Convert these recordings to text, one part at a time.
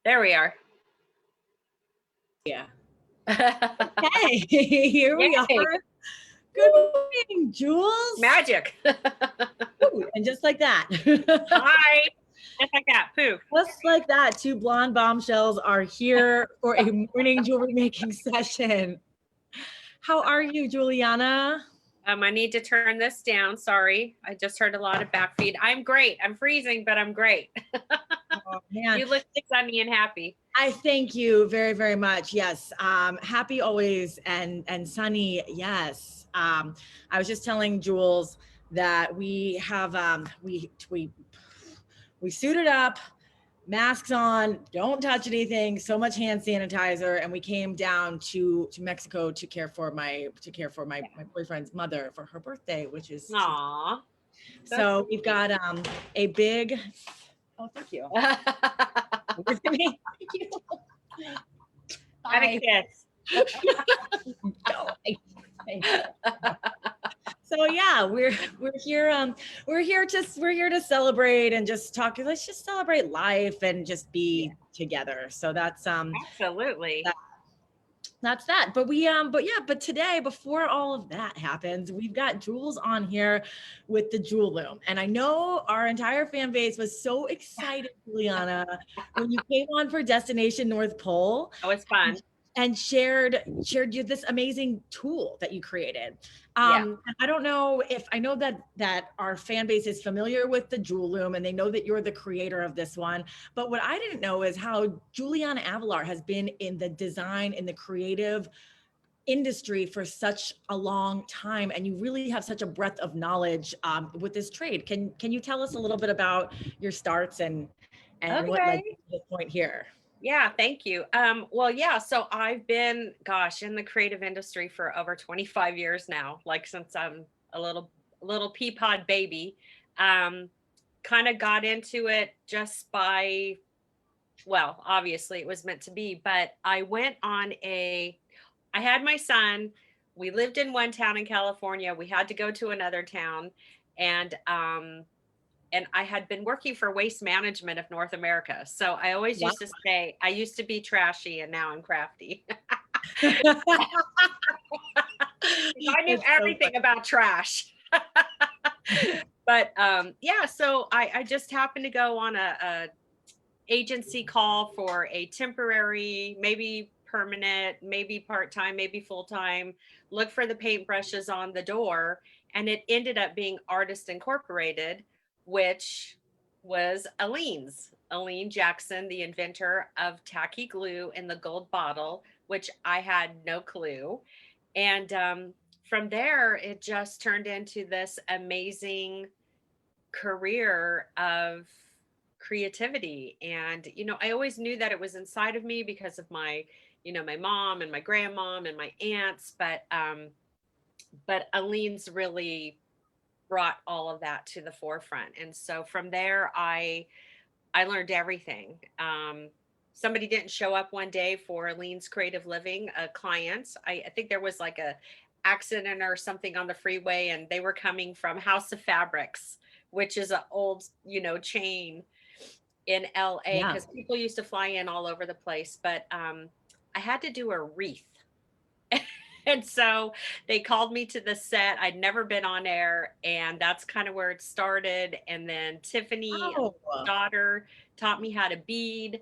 There we are. Yeah. Okay, here we are. Good morning, Jules. Magic. Ooh, and just like that. Hi. Just like that. Poof. Just like that, two blonde bombshells are here for a morning jewelry making session. How are you, Juliana? I need to turn this down. Sorry. I just heard a lot of back feed. I'm great. I'm freezing, but I'm great. Oh, man. You look sunny and happy. I thank you very, very much. Yes. Happy always and sunny. Yes. I was just telling Jules that we have we suited up, masks on, don't touch anything, so much hand sanitizer, and we came down to Mexico to care for my boyfriend's mother for her birthday, which is Aww. so we've got a big thank you. Thank you. And a kiss. So yeah, we're here. We're here to celebrate and just talk. Let's just celebrate life and just be together. So that's absolutely. That's that. But today, before all of that happens, we've got Jules on here with the Jewel Loom. And I know our entire fan base was so excited, Juliana, when you came on for Destination North Pole. Oh, it's fun. And shared you this amazing tool that you created. I don't know if I know that our fan base is familiar with the Jewel Loom and they know that you're the creator of this one. But what I didn't know is how Julianna Avelar has been in the design and the creative industry for such a long time, and you really have such a breadth of knowledge with this trade. Can you tell us a little bit about your starts and what led you to this point here? Yeah, thank you. So I've been, in the creative industry for over 25 years now, like since I'm a little pea pod baby. Kind of got into it just by, obviously it was meant to be, but I went on I had my son. We lived in one town in California. We had to go to another town, and I had been working for Waste Management of North America. So I always used to say, I used to be trashy and now I'm crafty. I knew everything about trash. But so I just happened to go on a agency call for a temporary, maybe permanent, maybe part-time, maybe full-time, look for the paintbrushes on the door. And it ended up being Artist Incorporated, which was Aline Jackson, the inventor of tacky glue in the gold bottle, which I had no clue. And from there, it just turned into this amazing career of creativity. And, I always knew that it was inside of me because of my, my mom and my grandmom and my aunts, but Aline's really brought all of that to the forefront. And so from there, I learned everything. Somebody didn't show up one day for Aline's Creative Living, a client. I think there was like a accident or something on the freeway, and they were coming from House of Fabrics, which is an old, chain in LA, because people used to fly in all over the place. But I had to do a wreath. And so they called me to the set. I'd never been on air, and that's kind of where it started. And then Tiffany, daughter, taught me how to bead.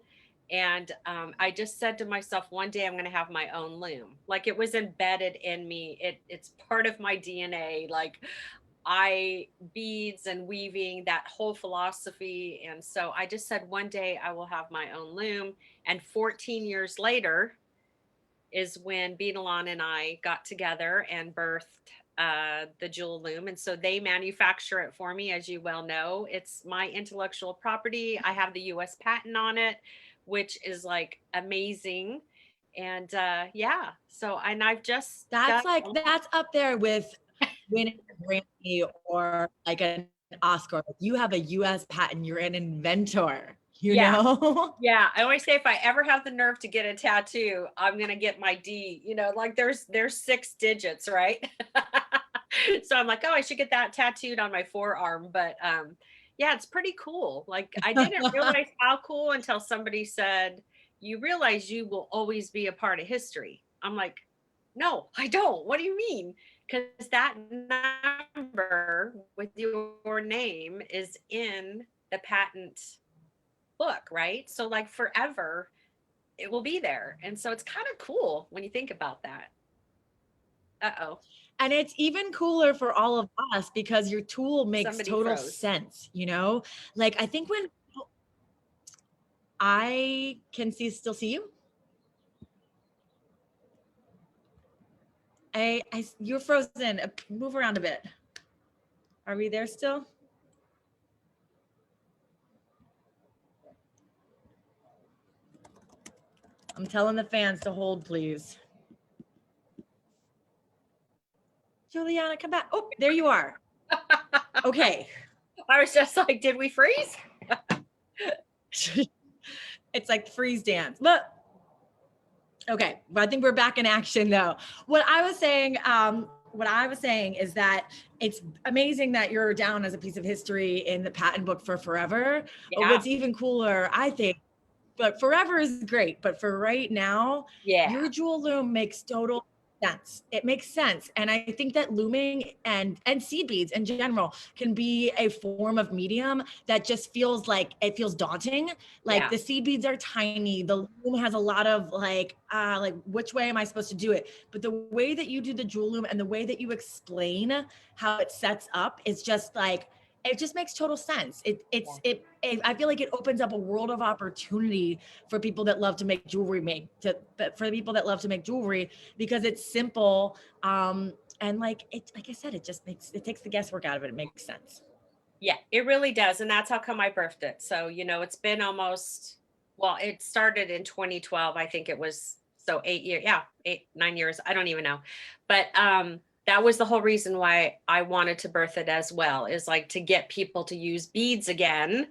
And I just said to myself, one day I'm going to have my own loom. Like, it was embedded in me. It's part of my DNA. Like, beads and weaving, that whole philosophy. And so I just said, one day I will have my own loom. And 14 years later is when Bead and I got together and birthed the Jewel Loom. And so they manufacture it for me, as you well know. It's my intellectual property. I have the US patent on it, which is like amazing. And I've just that's up there with winning a Grammy or like an Oscar. You have a US patent, you're an inventor. You know? Yeah. I always say, if I ever have the nerve to get a tattoo, I'm going to get my D, like there's 6 digits, right? So I'm like, oh, I should get that tattooed on my forearm. But it's pretty cool. Like, I didn't realize how cool until somebody said, you realize you will always be a part of history. I'm like, no, I don't. What do you mean? Because that number with your name is in the patent book, right? So, like, forever, it will be there. And so it's kind of cool when you think about that. Uh-oh, And it's even cooler for all of us because your tool makes somebody total froze. sense, you know? Like I think when I can still see you. You're frozen. Move around a bit. Are we there still? I'm telling the fans to hold, please. Juliana, come back. Oh, there you are. Okay. I was just like, did we freeze? It's like freeze dance. But okay, I think we're back in action though. What I was saying is that it's amazing that you're down as a piece of history in the patent book for forever. Yeah. What's even cooler, I think, but forever is great. But for right now, your Jewel Loom makes total sense. It makes sense. And I think that looming and seed beads in general can be a form of medium that just feels like it feels daunting. Like the seed beads are tiny. The loom has a lot of like which way am I supposed to do it? But the way that you do the Jewel Loom and the way that you explain how it sets up is just like, it just makes total sense. I feel like it opens up a world of opportunity for people that love to make jewelry, for the people that love to make jewelry, because it's simple. And like I said, it takes the guesswork out of it. It makes sense. Yeah, it really does. And that's how come I birthed it. So, it's been almost, well, it started in 2012. I think it was, so 8 years. Yeah, 9 years. I don't even know. But that was the whole reason why I wanted to birth it as well, is like to get people to use beads again,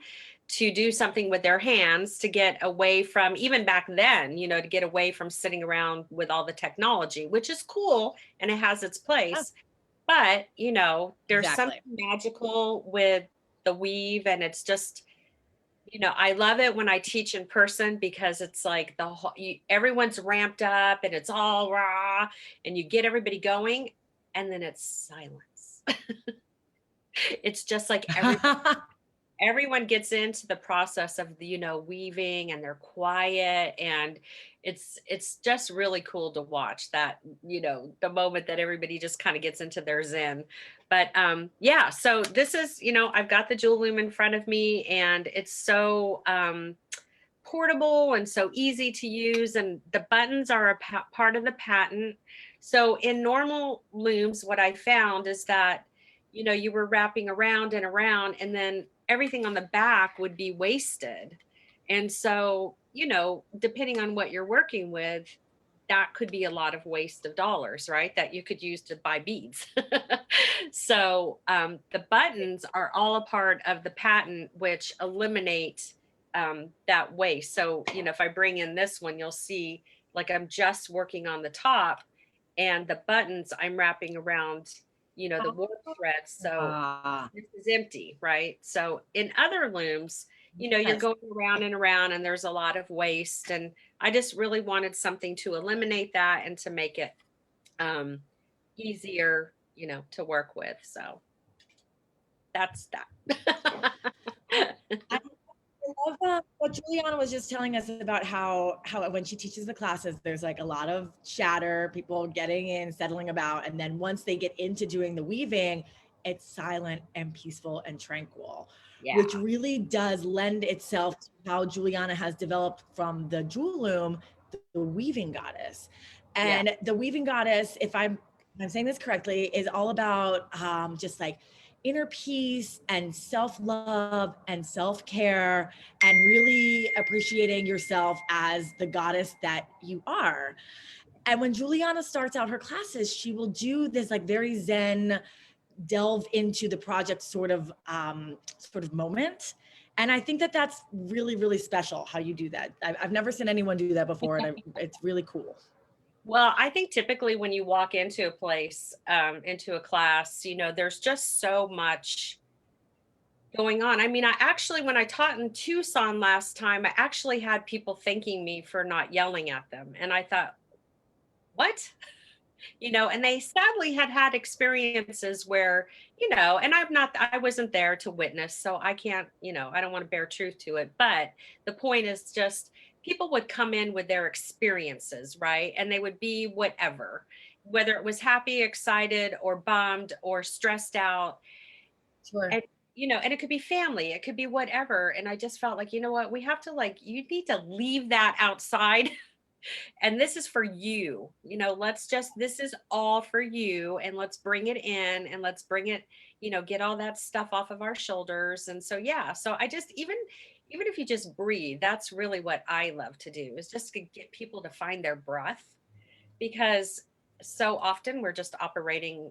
to do something with their hands, to get away from, even back then, to get away from sitting around with all the technology, which is cool and it has its place. But, there's something Exactly. magical with the weave, and it's just, I love it when I teach in person, because it's like everyone's ramped up and it's all raw and you get everybody going, and then it's silence. It's just like everyone gets into the process of weaving, and they're quiet, and it's just really cool to watch that, the moment that everybody just kind of gets into their zen. But yeah, so this is, I've got the Jewel Loom in front of me, and it's so portable and so easy to use, and the buttons are a part of the patent. So in normal looms, what I found is that you were wrapping around and around, and then everything on the back would be wasted. And so, depending on what you're working with, that could be a lot of waste of dollars, right? That you could use to buy beads. So the buttons are all a part of the patent, which eliminate that waste. So, if I bring in this one, you'll see like I'm just working on the top, and the buttons I'm wrapping around, the warp threads. So this is empty, right? So in other looms, you're going around and around, and there's a lot of waste. And I just really wanted something to eliminate that and to make it easier, to work with. So that's that. I love what Juliana was just telling us about how when she teaches the classes, there's like a lot of chatter, people getting in, settling about, and then once they get into doing the weaving, it's silent and peaceful and tranquil, which really does lend itself to how Juliana has developed from the Jewel Loom, the weaving goddess. And the weaving goddess, if I'm saying this correctly, is all about just like inner peace and self-love and self-care, and really appreciating yourself as the goddess that you are. And when Juliana starts out her classes, she will do this like very zen delve into the project sort of moment. And I think that that's really, really special how you do that. I've never seen anyone do that before, and it's really cool. Well, I think typically when you walk into a place, into a class, there's just so much going on. I mean, I actually, when I taught in Tucson last time, I actually had people thanking me for not yelling at them. And I thought, what? And they sadly had had experiences where, and I wasn't there to witness, so I can't, I don't want to bear truth to it. But the point is just people would come in with their experiences, right? And they would be whatever, whether it was happy, excited, or bummed, or stressed out. Sure. And, and it could be family, it could be whatever. And I just felt like, you know what, we have to you need to leave that outside. And this is for you. This is all for you, and let's bring it in, and let's bring it, get all that stuff off of our shoulders. And so, yeah, so I just, even if you just breathe, that's really what I love to do, is just to get people to find their breath, because so often we're just operating,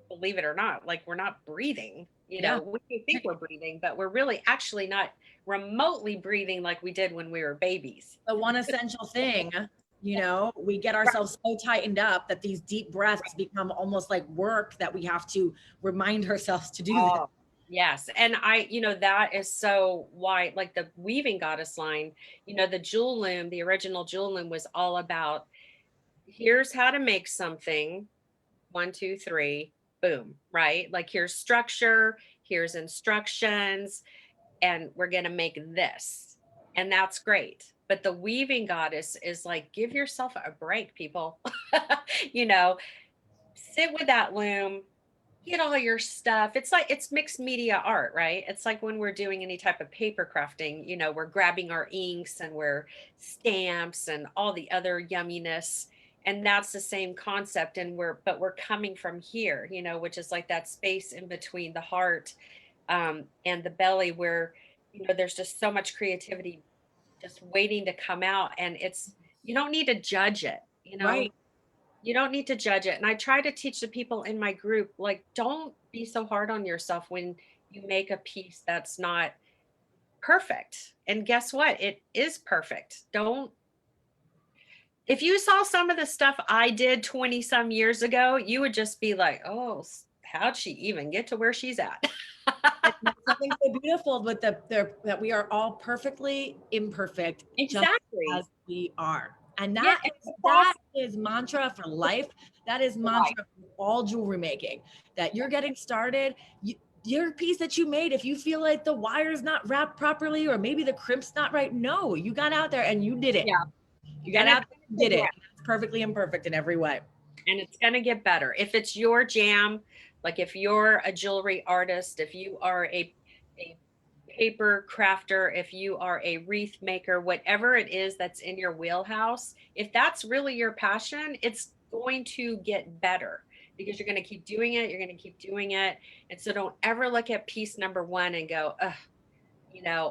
believe it or not, like we're not breathing. Yeah. We think we're breathing, but we're really actually not remotely breathing like we did when we were babies. The one essential thing, we get ourselves so tightened up that these deep breaths become almost like work that we have to remind ourselves to do that. Oh, yes. And that is so why, like the weaving goddess line, the Jewel Loom, the original Jewel Loom was all about, here's how to make something, 1, 2, 3, boom, right? Like here's structure, here's instructions, and we're going to make this. And that's great. But the weaving goddess is like, give yourself a break, people. you know, Sit with that loom, get all your stuff. It's mixed media art, right? It's like when we're doing any type of paper crafting, we're grabbing our inks and we're stamps and all the other yumminess. And that's the same concept. And we're coming from here, which is like that space in between the heart and the belly, where, there's just so much creativity just waiting to come out. And you don't need to judge it, Right. you don't need to judge it. And I try to teach the people in my group, like, don't be so hard on yourself when you make a piece that's not perfect. And guess what? It is perfect. If you saw some of the stuff I did 20 some years ago, you would just be like, oh, how'd she even get to where she's at? And there's something so beautiful with that we are all perfectly imperfect, just Exactly. as we are. And Yeah. that is mantra for life. That is Right. mantra for all jewelry making. That you're getting started. Your piece that you made, if you feel like the wire's not wrapped properly, or maybe the crimp's not right, no, you got out there and you did it. Yeah. You got out there and did it. It's perfectly imperfect in every way. And it's going to get better. If it's your jam, like if you're a jewelry artist, if you are a paper crafter, if you are a wreath maker, whatever it is that's in your wheelhouse, if that's really your passion, it's going to get better, because you're going to keep doing it. You're going to keep doing it. And so don't ever look at piece number one and go, ugh,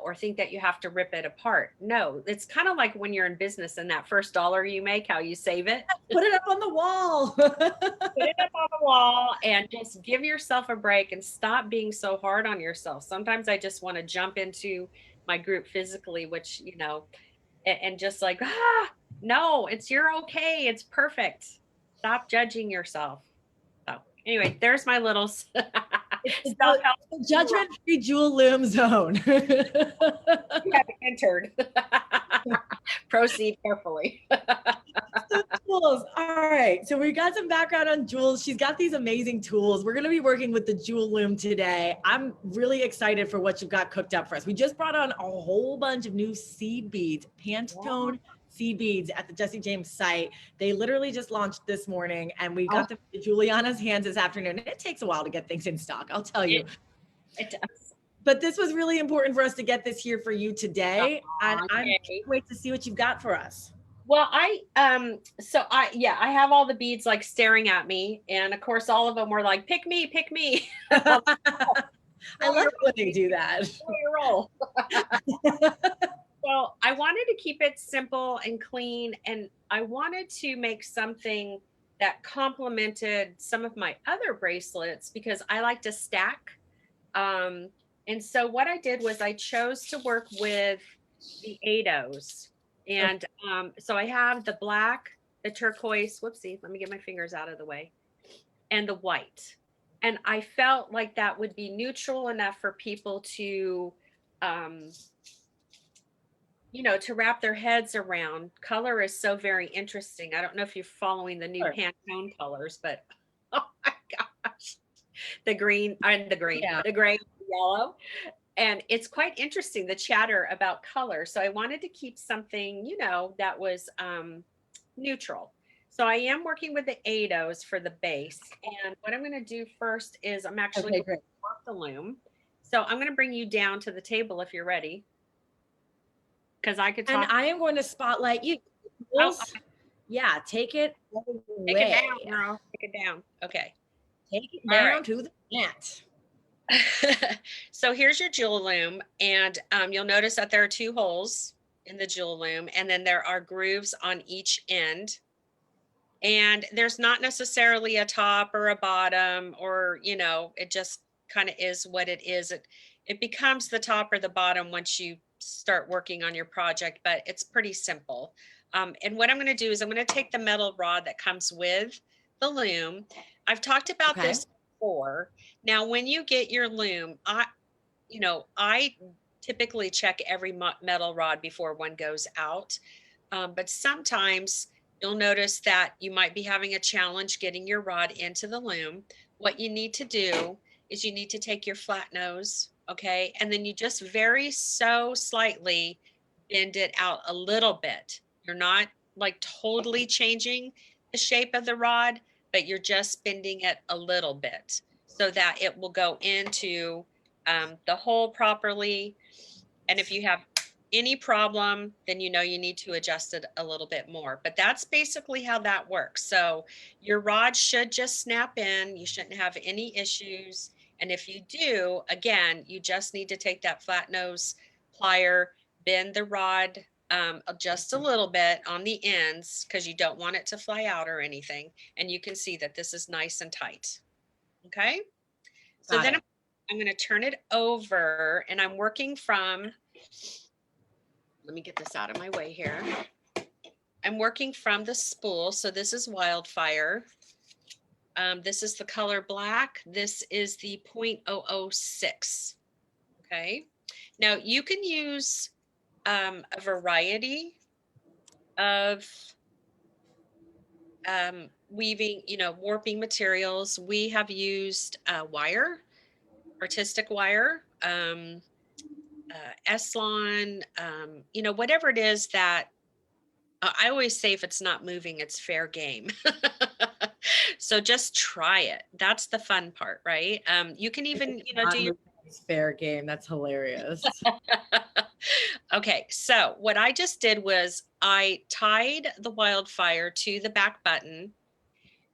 or think that you have to rip it apart. No, it's kind of like when you're in business and that first dollar you make, how you save it. Put it up on the wall. Put it up on the wall and just give yourself a break and stop being so hard on yourself. Sometimes I just want to jump into my group physically, which, and just like, no, you're okay. It's perfect. Stop judging yourself. So anyway, there's my little It's the judgment-free Jewel Loom zone. You have entered. Proceed carefully. So tools. All right. So we got some background on Jewel. She's got these amazing tools. We're going to be working with the Jewel Loom today. I'm really excited for what you've got cooked up for us. We just brought on a whole bunch of new seed beads, Pantone Seed Beads at the Jesse James site. They literally just launched this morning, and we got them in Juliana's hands this afternoon. It takes a while to get things in stock, I'll tell you. It does. But this was really important for us to get this here for you today. And I can't wait to see what you've got for us. Well, I have all the beads like staring at me. And of course, all of them were like, pick me, pick me. I love when they do that. Roll. So I wanted to keep it simple and clean. And I wanted to make something that complemented some of my other bracelets, because I like to stack. And so what I did was I chose to work with the TOHOs. And so I have the black, the turquoise, whoopsie, let me get my fingers out of the way, and the white. And I felt like that would be neutral enough for people to, um, to wrap their heads around. Color is so very interesting. I don't know if you're following the new Sure. Pantone colors, but oh my gosh, the green and Yeah. the gray, and the yellow. And it's quite interesting, the chatter about color. So I wanted to keep something, that was neutral. So I am working with the ADOs for the base. And what I'm going to do first is I'm actually Okay, going great. to work the loom. So I'm going to bring you down to the table if you're ready, because I could And talk. I am going to spotlight you. Oh, Yeah, take it take it away. down, girl. Take it down. Okay. Take it All right. down to the net. So here's your jewel loom, and you'll notice that there are 2 holes in the jewel loom, and then there are grooves on each end. And there's not necessarily a top or a bottom, or it just kind of is what it is. It becomes the top or the bottom once you start working on your project, but it's pretty simple. And what I'm going to do is I'm going to take the metal rod that comes with the loom. I've talked about Okay. this before. Now, when you get your loom, I typically check every metal rod before one goes out. But sometimes you'll notice that you might be having a challenge getting your rod into the loom. What you need to do is you need to take your flat nose, okay? And then you just very so slightly bend it out a little bit. You're not like totally changing the shape of the rod, but you're just bending it a little bit so that it will go into the hole properly. And if you have any problem, then you need to adjust it a little bit more. But that's basically how that works. So your rod should just snap in. You shouldn't have any issues. And if you do, again, you just need to take that flat nose plier, bend the rod just a little bit on the ends because you don't want it to fly out or anything. And you can see that this is nice and tight. Okay. So Got then it. I'm going to turn it over, and I'm working from, let me get this out of my way here. I'm working from the spool. So this is Wildfire. This is the color black. This is the 0.006. Okay. Now you can use a variety of weaving, warping materials. We have used wire, artistic wire, Eslon, whatever it is that I always say, if it's not moving, it's fair game. So just try it. That's the fun part, right? You can even, do your It's fair game. That's hilarious. Okay, so what I just did was I tied the Wildfire to the back button.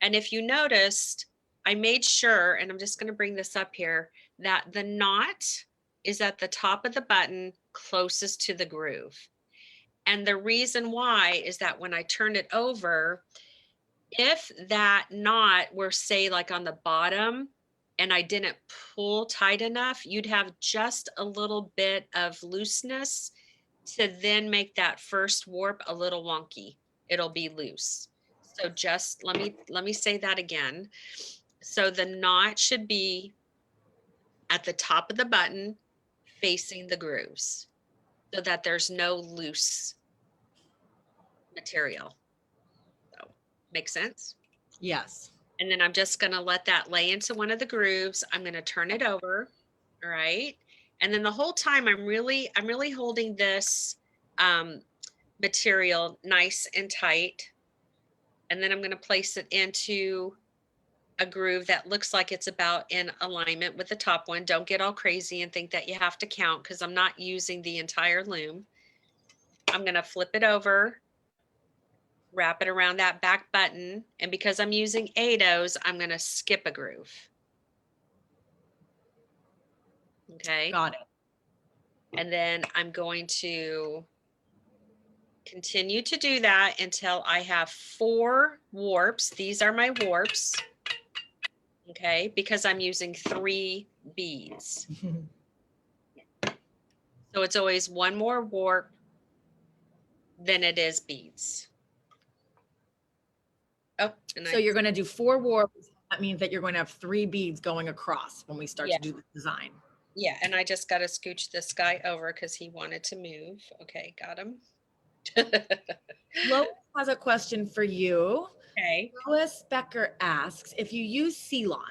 And if you noticed, I made sure, and I'm just going to bring this up here, that the knot is at the top of the button closest to the groove. And the reason why is that when I turn it over, if that knot were, say, like on the bottom and I didn't pull tight enough, you'd have just a little bit of looseness to then make that first warp a little wonky. It'll be loose. So just let me say that again. So the knot should be at the top of the button facing the grooves so that there's no loose material. So make sense? Yes. And then I'm just going to let that lay into one of the grooves. I'm going to turn it over. All right. And then the whole time I'm really holding this material nice and tight. And then I'm going to place it into a groove that looks like it's about in alignment with the top one. Don't get all crazy and think that you have to count, because I'm not using the entire loom. I'm going to flip it over, wrap it around that back button. And because I'm using ADOs, I'm going to skip a groove. Okay. Got it. And then I'm going to continue to do that until I have 4 warps. These are my warps. Okay. Because I'm using 3 beads. So it's always one more warp than it is beads. Oh, So you're going to do 4 warps That means that you're going to have 3 beads going across when we start Yeah. to do the design. Yeah, and I just got to scooch this guy over because he wanted to move. Okay, got him. Lois has a question for you. Okay. Lois Becker asks, if you use Ceylon,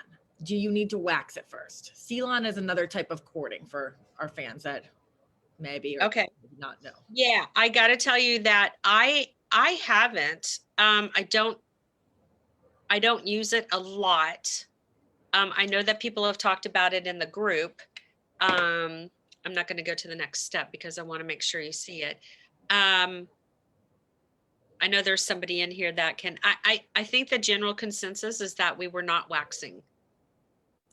do you need to wax it first? Ceylon is another type of cording for our fans that maybe or Okay. maybe not know. Yeah, I got to tell you that I haven't. I don't use it a lot. I know that people have talked about it in the group. I'm not going to go to the next step because I want to make sure you see it. I know there's somebody in here that can. I think the general consensus is that we were not waxing.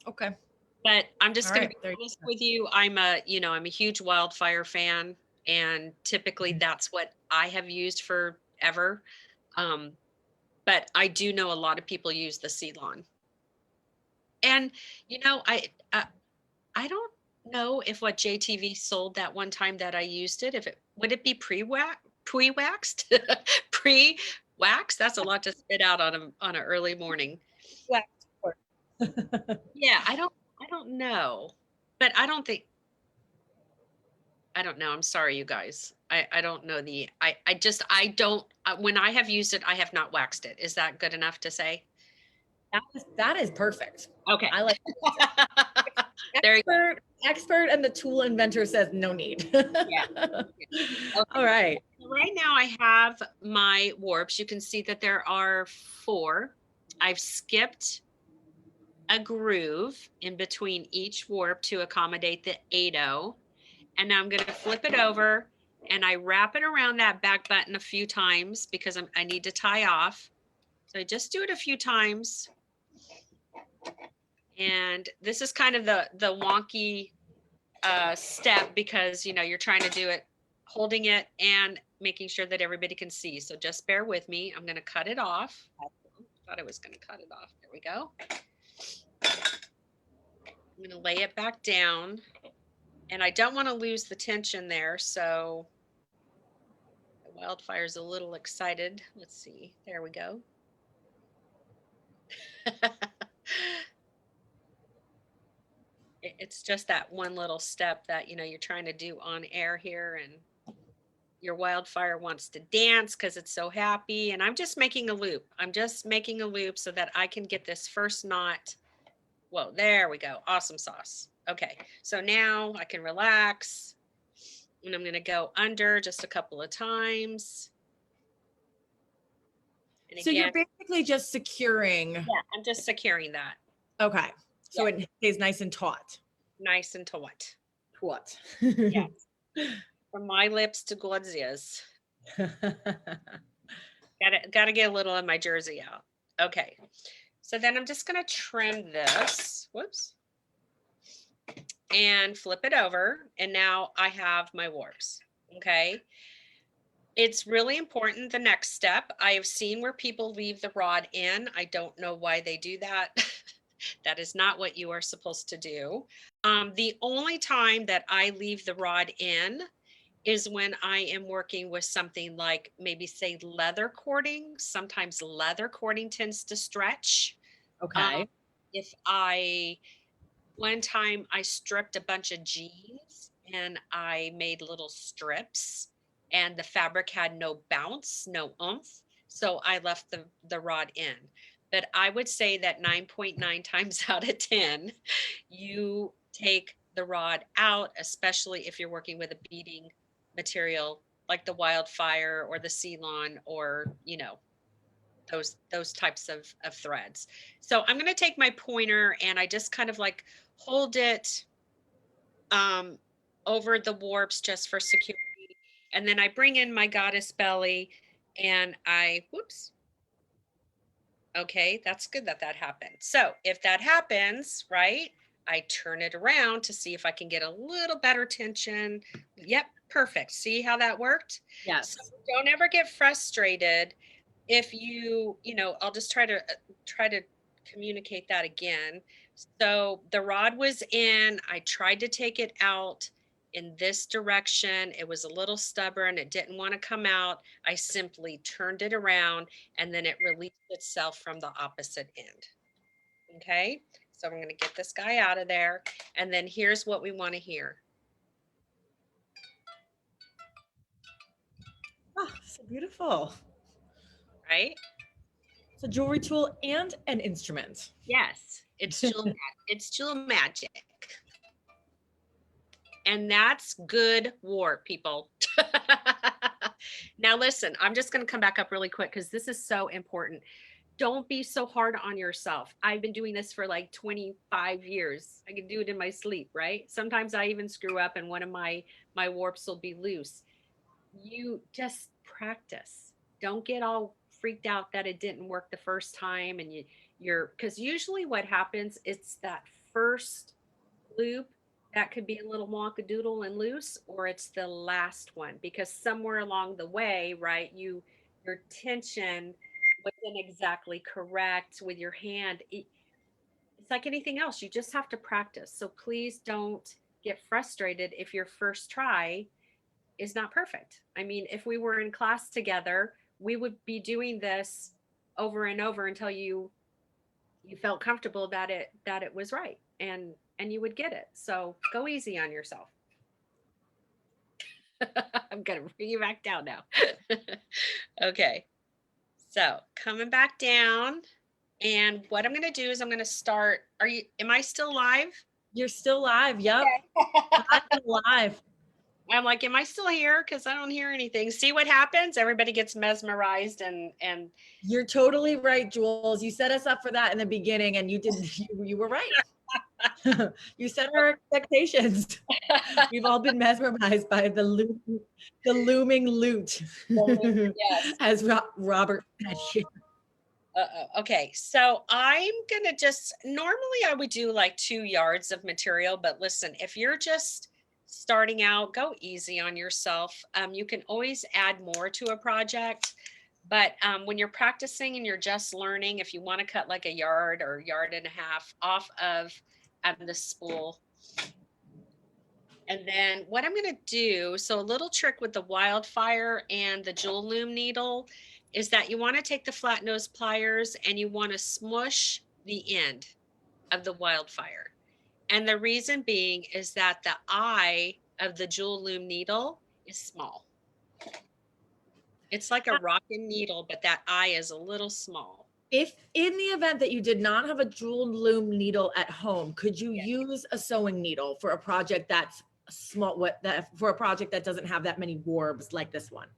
Okay. But I'm just All going right, to there be you honest go. with you. I'm a huge Wildfire fan, and typically that's what I have used forever. But I do know a lot of people use the Ceylon. And I don't know if what JTV sold that one time that I used it, if it would it be pre-waxed? Pre-waxed? That's a lot to spit out on an early morning. Yeah, I don't know. But I don't know. I'm sorry, you guys. I don't know I don't when I have used it, I have not waxed it. Is that good enough to say? That is perfect. Okay. I like There you go. expert and the tool inventor says no need. Yeah. Okay. All right. Right now I have my warps. You can see that there are 4. I've skipped a groove in between each warp to accommodate the 8/0. And now I'm going to flip it over and I wrap it around that back button a few times because I need to tie off. So I just do it a few times. And this is kind of the wonky step because, you're trying to do it, holding it and making sure that everybody can see. So just bear with me. I'm going to cut it off. I thought I was going to cut it off. There we go. I'm going to lay it back down. And I don't want to lose the tension there. So the Wildfire's a little excited. Let's see. There we go. It's just that one little step that, you're trying to do on air here, and your Wildfire wants to dance because it's so happy. And I'm just making a loop. I'm just making a loop so that I can get this first knot. Whoa, there we go. Awesome sauce. Okay, so now I can relax. And I'm going to go under just a couple of times. And So you're basically just securing. Yeah, I'm just securing that. Okay. So it stays nice and taut. Nice and taut. Taut. Yeah. From my lips to God's ears. Gotta get a little of my jersey out. Okay. So then I'm just gonna trim this. Whoops. And flip it over. And now I have my warps. Okay. It's really important, the next step. I have seen where people leave the rod in. I don't know why they do that. That is not what you are supposed to do. The only time that I leave the rod in is when I am working with something like maybe say leather cording. Sometimes leather cording tends to stretch. Okay. One time I stripped a bunch of jeans and I made little strips and the fabric had no bounce, no oomph. So I left the rod in. But I would say that 9.9 times out of 10, you take the rod out, especially if you're working with a beading material like the Wildfire or the Ceylon or, those types of threads. So I'm going to take my pointer and I just kind of like hold it over the warps just for security. And then I bring in my goddess belly and whoops. Okay, that's good that happened. So if that happens, right, I turn it around to see if I can get a little better tension. Yep, perfect. See how that worked? Yes. So don't ever get frustrated if I'll just try to communicate that again. So the rod was in, I tried to take it out in this direction. It was a little stubborn. It didn't want to come out. I simply turned it around and then it released itself from the opposite end. Okay, so I'm going to get this guy out of there. And then here's what we want to hear. Oh, so beautiful. Right? It's a jewelry tool and an instrument. Yes, it's jewel magic. And that's good warp, people. Now listen, I'm just going to come back up really quick because this is so important. Don't be so hard on yourself. I've been doing this for like 25 years. I can do it in my sleep, right? Sometimes I even screw up and one of my warps will be loose. You just practice. Don't get all freaked out that it didn't work the first time and you're because usually what happens, it's that first loop that could be a little wonkadoodle and loose, or it's the last one because somewhere along the way, right, your tension wasn't exactly correct with your hand. It's like anything else, you just have to practice. So please don't get frustrated if your first try is not perfect. I mean, if we were in class together, we would be doing this over and over until you felt comfortable that it was right and you would get it. So go easy on yourself. I'm gonna bring you back down now. Okay, so coming back down, and what I'm gonna do is I'm gonna start. Am I still live? You're still live. Yep. I'm live. I'm like, am I still here? Because I don't hear anything. See what happens? Everybody gets mesmerized and You're totally right, Jules. You set us up for that in the beginning, and you were right. You set our expectations. We've all been mesmerized by the looming loot, yes. as Robert said here. Okay, so I'm gonna normally I would do like 2 yards of material, but listen, if you're just starting out, go easy on yourself. You can always add more to a project, but when you're practicing and you're just learning, if you want to cut like a yard or yard and a half off of the spool. And then what I'm going to do, so a little trick with the Wildfire and the Jewel Loom needle is that you want to take the flat nose pliers and you want to smush the end of the Wildfire. And the reason being is that the eye of the Jewel Loom needle is small. It's like a rocking needle, but that eye is a little small. If in the event that you did not have a Jewel Loom needle at home, could you use a sewing needle for a project that's small, for a project that doesn't have that many warbs like this one?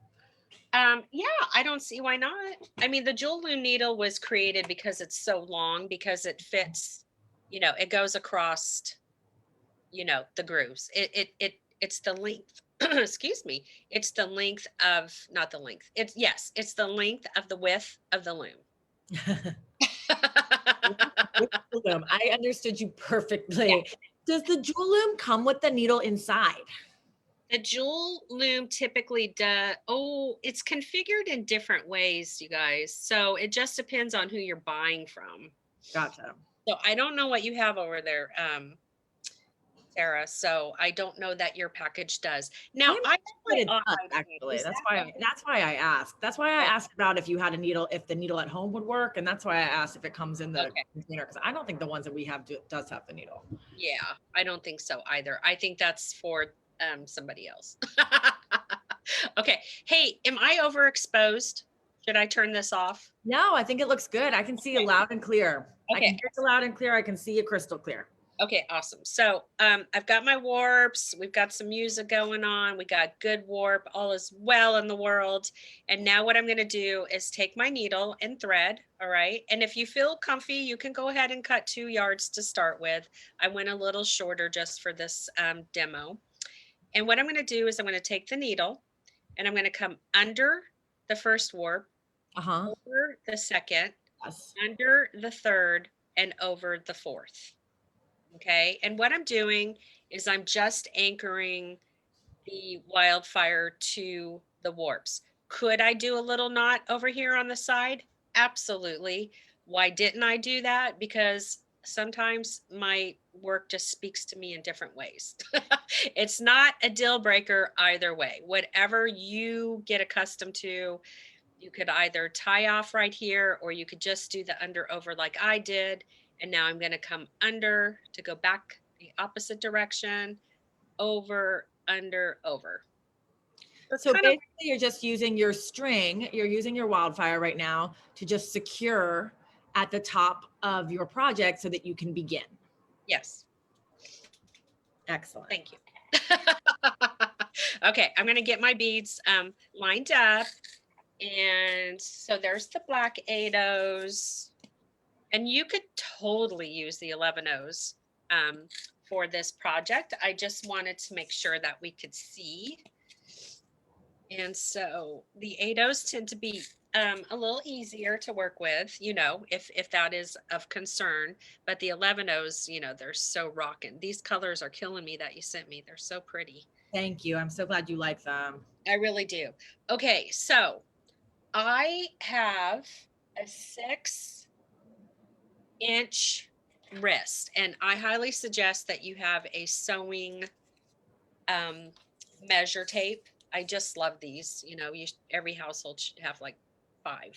Yeah, I don't see why not. I mean, the Jewel Loom needle was created because it's so long, because it fits, it goes across, the grooves. It's the length, excuse me. It's the length of, not the length. It's the length of the width of the loom. I understood you perfectly. Yeah. Does the Jewel Loom come with the needle inside? The Jewel Loom typically does. Oh, it's configured in different ways, you guys. So it just depends on who you're buying from. Gotcha. So I don't know what you have over there, Sarah. So I don't know that your package does. Now actually. That's why I asked. That's why I asked about if you had a needle, if the needle at home would work, and that's why I asked if it comes in the container, because I don't think the ones that we have does have the needle. Yeah, I don't think so either. I think that's for somebody else. Okay. Hey, am I overexposed? Should I turn this off? No, I think it looks good. I can see you loud and clear. Okay. I can hear you loud and clear. I can see you crystal clear. Okay, awesome. So I've got my warps. We've got some music going on. We got good warp. All is well in the world. And now what I'm going to do is take my needle and thread. All right. And if you feel comfy, you can go ahead and cut 2 yards to start with. I went a little shorter just for this demo. And what I'm going to do is I'm going to take the needle and I'm going to come under the first warp, over the second, under the third, and over the fourth. Okay. And what I'm doing is I'm just anchoring the Wildfire to the warps. Could I do a little knot over here on the side? Absolutely. Why didn't I do that? Because sometimes my work just speaks to me in different ways. It's not a deal breaker either way. Whatever you get accustomed to, you could either tie off right here, or you could just do the under over like I did. And now I'm going to come under to go back the opposite direction, over, under, over. That's So kind of, basically you're just using your string, you're using your Wildfire right now to just secure at the top of your project so that you can begin. yes. Excellent. Thank you. Okay, I'm going to get my beads lined up. And so there's the black 8/0s. And you could totally use the 11/0s for this project. I just wanted to make sure that we could see. And so the 8/0s tend to be a little easier to work with, you know, if that is of concern. But the 11/0s, you know, they're so rocking. These colors are killing me that you sent me. They're so pretty. Thank you. I'm so glad you like them. I really do. Okay, so I have a 6-inch wrist, and I highly suggest that you have a sewing measure tape. I just love these. You know, every household should have like 5.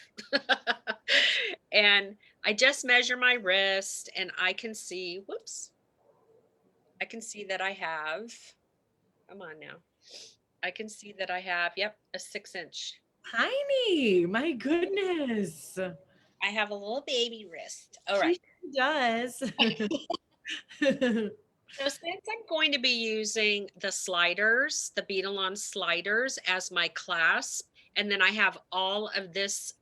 And I just measure my wrist, and I can see, whoops, I can see that I have, come on now. I can see that I have, yep, a 6-inch. Tiny, my goodness. I have a little baby wrist. All right. She does. So since I'm going to be using the sliders, the bead-along sliders as my clasp, and then I have all of this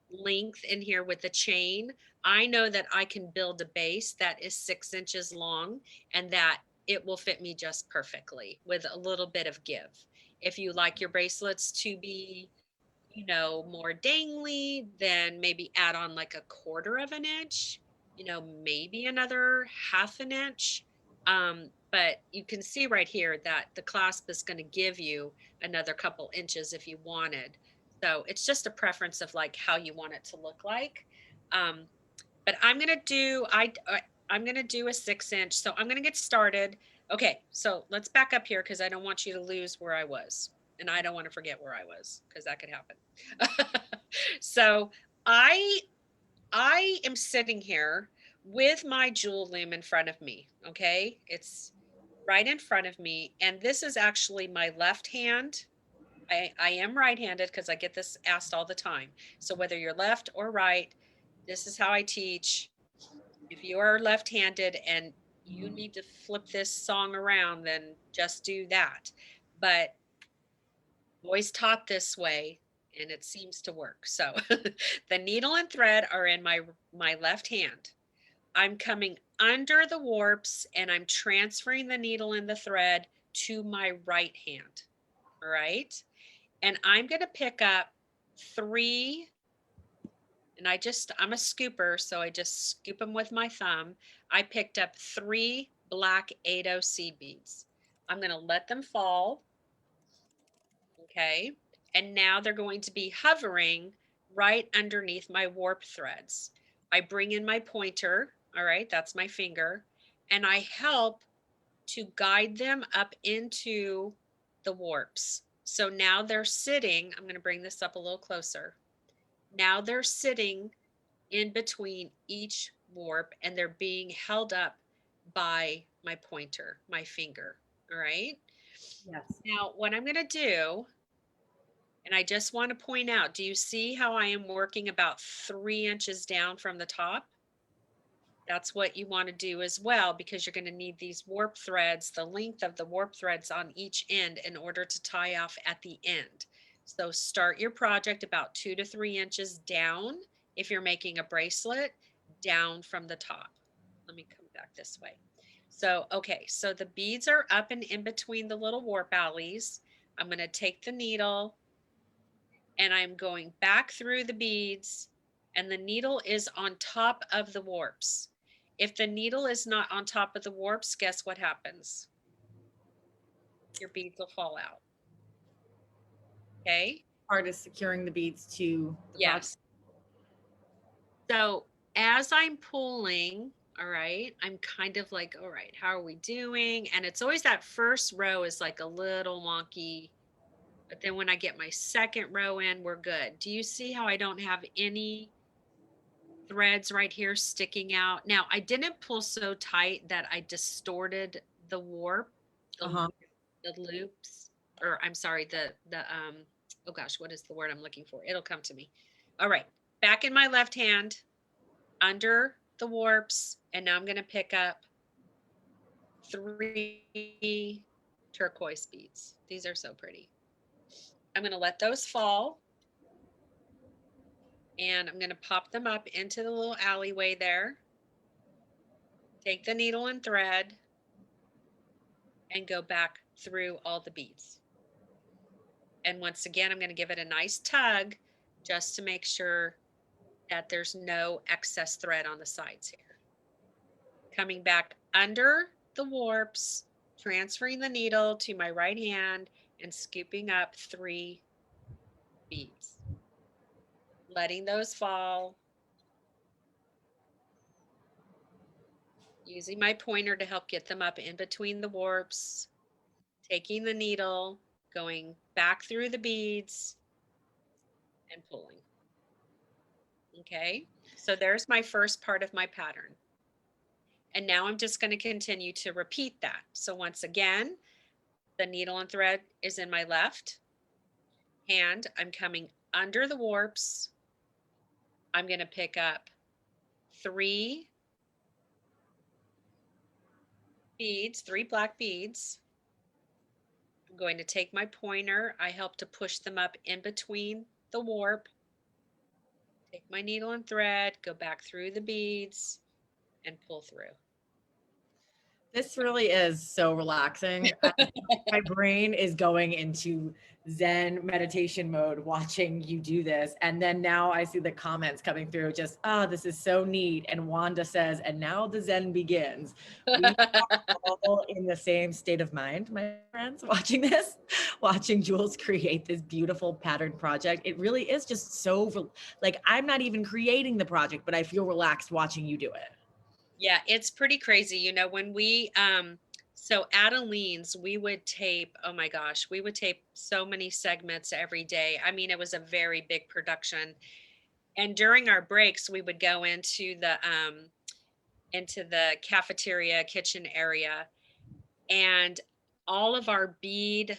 length in here with the chain, I know that I can build a base that is 6 inches long and that it will fit me just perfectly with a little bit of give. If you like your bracelets to be, you know, more dangly, then maybe add on like a 1/4 of an inch, you know, maybe another 1/2 an inch. But you can see right here that the clasp is going to give you another couple inches if you wanted. So it's just a preference of like how you want it to look like. Um, but I'm going to do, I'm going to do a 6-inch. So I'm going to get started. Okay. So let's back up here, cause I don't want you to lose where I was. And I don't want to forget where I was, cause that could happen. So I am sitting here with my Jewel Loom in front of me. Okay. It's right in front of me. And this is actually my left hand. I am right-handed because I get this asked all the time. So whether you're left or right, this is how I teach. If you are left-handed and you need to flip this song around, then just do that. But always taught this way, and it seems to work. So the needle and thread are in my left hand. I'm coming under the warps and I'm transferring the needle and the thread to my right hand. All right. And I'm going to pick up 3, and I'm a scooper, so I just scoop them with my thumb. I picked up 3 black 8/0 seed beads. I'm going to let them fall. Okay. And now they're going to be hovering right underneath my warp threads. I bring in my pointer. All right. That's my finger. And I help to guide them up into the warps. So now they're sitting, I'm going to bring this up a little closer. Now they're sitting in between each warp and they're being held up by my pointer, my finger. All right. Yes. Now, what I'm going to do, and I just want to point out, do you see how I am working about 3 inches down from the top? That's what you want to do as well, because you're going to need these warp threads, the length of the warp threads on each end in order to tie off at the end. So start your project about 2 to 3 inches down if you're making a bracelet, down from the top. Let me come back this way. So, okay, so the beads are up and in between the little warp alleys. I'm going to take the needle and I'm going back through the beads, and the needle is on top of the warps. If the needle is not on top of the warps, guess what happens? Your beads will fall out. Okay. Part is securing the beads to the Yes. So as I'm pulling, all right, I'm kind of like, all right, how are we doing? And it's always that first row is like a little wonky. But then when I get my second row in, we're good. Do you see how I don't have any threads right here sticking out. Now I didn't pull so tight that I distorted the warp, the, Uh-huh. the loops, or I'm sorry, oh gosh, what is the word I'm looking for? It'll come to me. All right, back in my left hand, under the warps, and now I'm going to pick up 3 turquoise beads. These are so pretty. I'm going to let those fall, and I'm going to pop them up into the little alleyway there. Take the needle and thread and go back through all the beads. And once again, I'm going to give it a nice tug just to make sure that there's no excess thread on the sides here. Coming back under the warps, transferring the needle to my right hand and scooping up 3 beads. Letting those fall. Using my pointer to help get them up in between the warps. Taking the needle, going back through the beads and pulling. Okay, so there's my first part of my pattern. And now I'm just going to continue to repeat that. So once again, the needle and thread is in my left hand. I'm coming under the warps. I'm going to pick up 3 beads, 3 black beads. I'm going to take my pointer. I help to push them up in between the warp. Take my needle and thread, go back through the beads and pull through. This really is so relaxing. My brain is going into Zen meditation mode watching you do this. And then now I see the comments coming through just, oh, this is so neat. And Wanda says, and now the Zen begins. We are all in the same state of mind, my friends, watching this, watching Jules create this beautiful pattern project. It really is just so, like, I'm not even creating the project, but I feel relaxed watching you do it. Yeah, it's pretty crazy. You know, when we, so at Aline's, we would tape, oh my gosh, we would tape so many segments every day. I mean, it was a very big production. And during our breaks, we would go into the cafeteria kitchen area, and all of our bead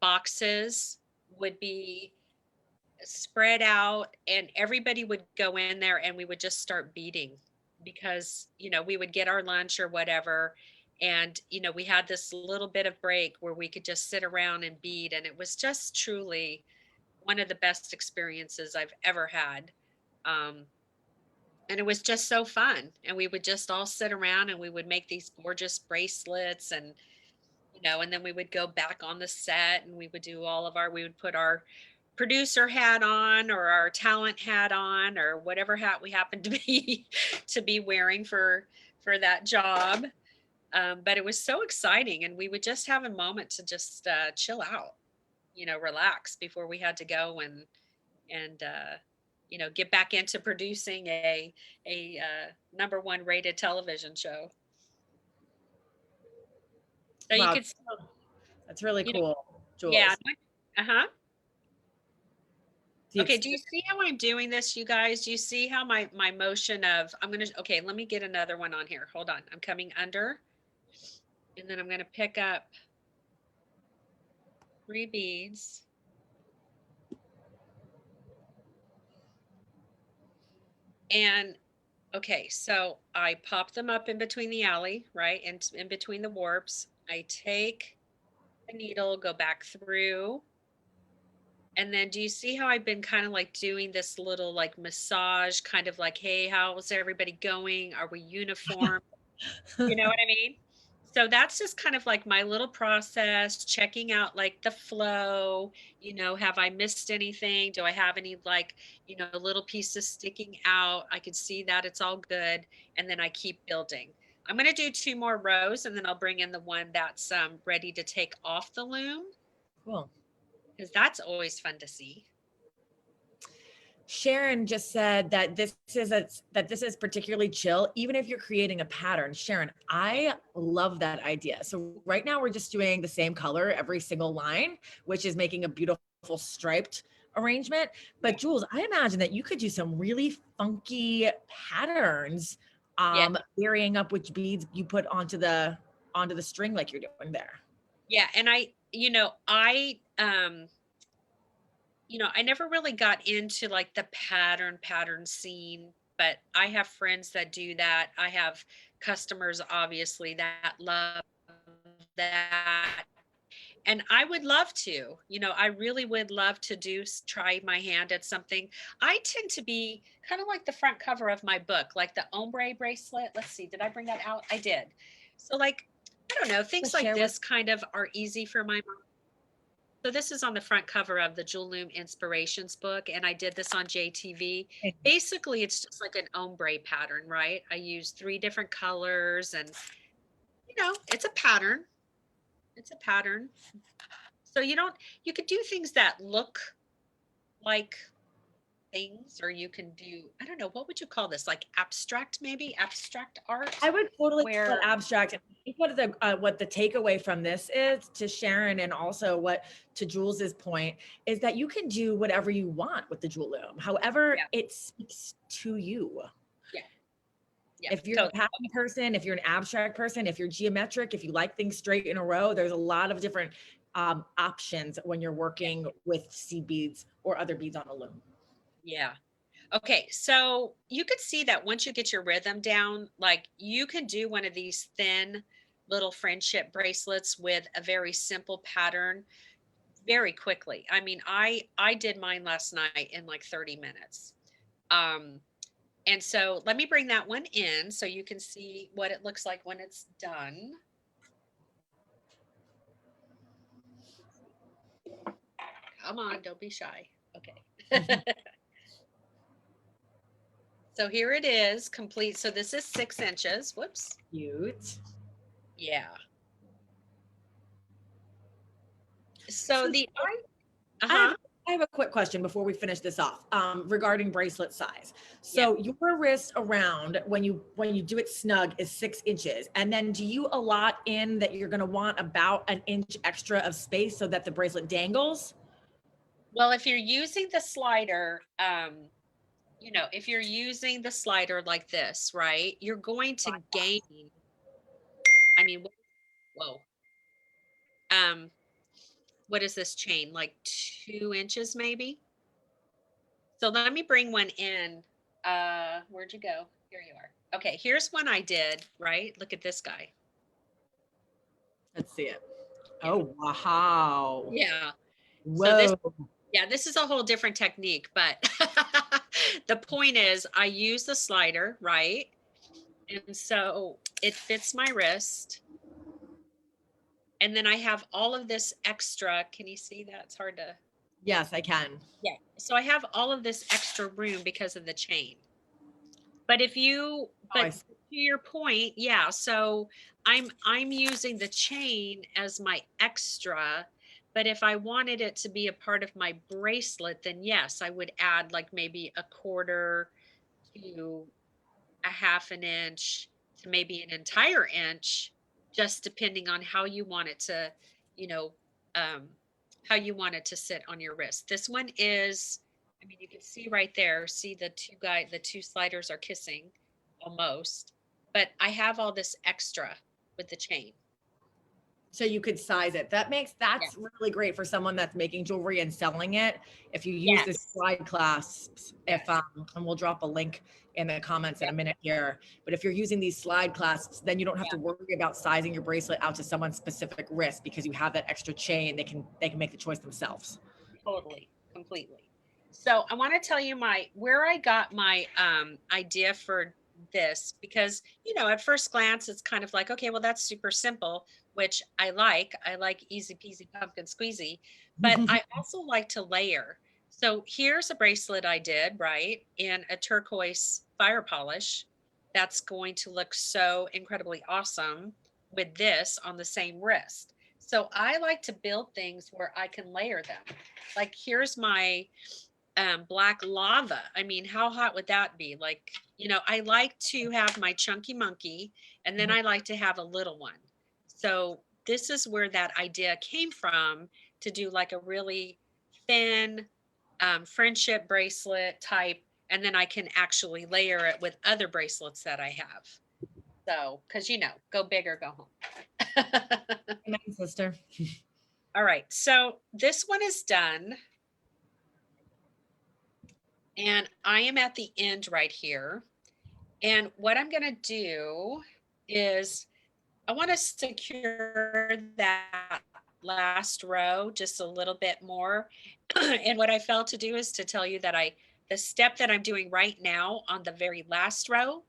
boxes would be spread out, and everybody would go in there and we would just start beading because, you know, we would get our lunch or whatever. And, you know, we had this little bit of break where we could just sit around and bead. And it was just truly one of the best experiences I've ever had. And it was just so fun. And we would just all sit around and we would make these gorgeous bracelets and, you know, and then we would go back on the set and we would do we would put our producer hat on or our talent hat on or whatever hat we happened to be wearing for that job. But it was so exciting, and we would just have a moment to just chill out, you know, relax before we had to go and you know, get back into producing a #1 rated television show. So you Wow, could, that's really you know, cool, Jules. yeah, uh-huh. The Okay, do you see how I'm doing this, you guys? Do you see how my motion of, okay, let me get another one on here. Hold on. I'm coming under, and then I'm going to pick up 3 beads. And okay, so I pop them up in between the alley, right? And in between the warps. I take the needle, go back through. And then do you see how I've been kind of like doing this little like massage, kind of like, hey, how's everybody going? Are we uniform? You know what I mean? So that's just kind of like my little process, checking out like the flow, you know, have I missed anything? Do I have any like, you know, little pieces sticking out? I can see that it's all good. And then I keep building. I'm going to do 2 more rows and then I'll bring in the one that's ready to take off the loom. Cool. Because that's always fun to see. Sharon just said that this is particularly chill, even if you're creating a pattern. Sharon, I love that idea. So right now we're just doing the same color every single line, which is making a beautiful striped arrangement. But Jules, I imagine that you could do some really funky patterns, Yeah. varying up which beads you put onto the string like you're doing there. Yeah. And I never really got into like the pattern scene, but I have friends that do that. I have customers obviously that love that. And I would love to, I really would love to try my hand at something. I tend to be kind of like the front cover of my book, like the ombre bracelet. Let's see, did I bring that out? I did. So like, I don't know, things like Share with this kind of are easy for my mom. So this is on the front cover of the Jewel Loom Inspirations book, and I did this on JTV. Basically, it's just like an ombre pattern, right? I use 3 different colors, and it's a pattern. It's a pattern. So you could do things that look like things, or you can do, I don't know, what would you call this? Like abstract, maybe abstract art? I would totally call Where it abstract. I think what the takeaway from this is to Sharon, and also to Jules's point, is that you can do whatever you want with the Jewel Loom, however it speaks to you. Yeah, If you're a pattern person, if you're an abstract person, if you're geometric, if you like things straight in a row, there's a lot of different options when you're working with seed beads or other beads on a loom. Yeah. Okay, so you could see that once you get your rhythm down, like you can do one of these thin little friendship bracelets with a very simple pattern very quickly. I mean, I did mine last night in like 30 minutes. And so let me bring that one in so you can see what it looks like when it's done. Come on, don't be shy. Okay. So here it is, complete. So this is 6 inches. Whoops. Cute. Yeah. So I have a quick question before we finish this off, regarding bracelet size. So your wrist around when you do it snug is 6 inches, and then do you allot in that you're going to want about an inch extra of space so that the bracelet dangles? Well, if you're using the slider, if you're using the slider like this, right, you're going to gain. I mean, whoa. What is this chain? Like 2 inches, maybe? So let me bring one in. Where'd you go? Here you are. Okay, here's one I did, right? Look at this guy. Let's see it. Yeah. Oh, wow. Yeah. Whoa. So this is a whole different technique, but the point is I use the slider, right? And so it fits my wrist. And then I have all of this extra. Can you see that? It's hard to. Yes, I can. Yeah. So I have all of this extra room because of the chain. But to your point, yeah. So I'm using the chain as my extra, but if I wanted it to be a part of my bracelet, then yes, I would add like maybe a quarter to a half an inch to maybe an entire inch, just depending on how you want it to, you know, um, how you want it to sit on your wrist. This one is, I mean, you can see right there, see the two sliders are kissing almost, but I have all this extra with the chain. So you could size it. That's really great for someone that's making jewelry and selling it. If you use the slide clasps, and we'll drop a link in the comments in a minute here. But if you're using these slide clasps, then you don't have to worry about sizing your bracelet out to someone's specific wrist because you have that extra chain. They can make the choice themselves. Totally, completely. So I want to tell you where I got my idea for this, because at first glance it's kind of like, okay, well, that's super simple, which I like easy peasy pumpkin squeezy, but I also like to layer. So here's a bracelet I did right in a turquoise fire polish that's going to look so incredibly awesome with this on the same wrist. So I like to build things where I can layer them. Like here's my black lava. I mean, how hot would that be? Like, I like to have my chunky monkey, and then I like to have a little one. So this is where that idea came from, to do like a really thin friendship bracelet type, and then I can actually layer it with other bracelets that I have. So, because go big or go home. Amen, sister. All right, so this one is done. And I am at the end right here. And what I'm going to do is I want to secure that last row just a little bit more. And what I failed to do is to tell you that the step that I'm doing right now on the very last row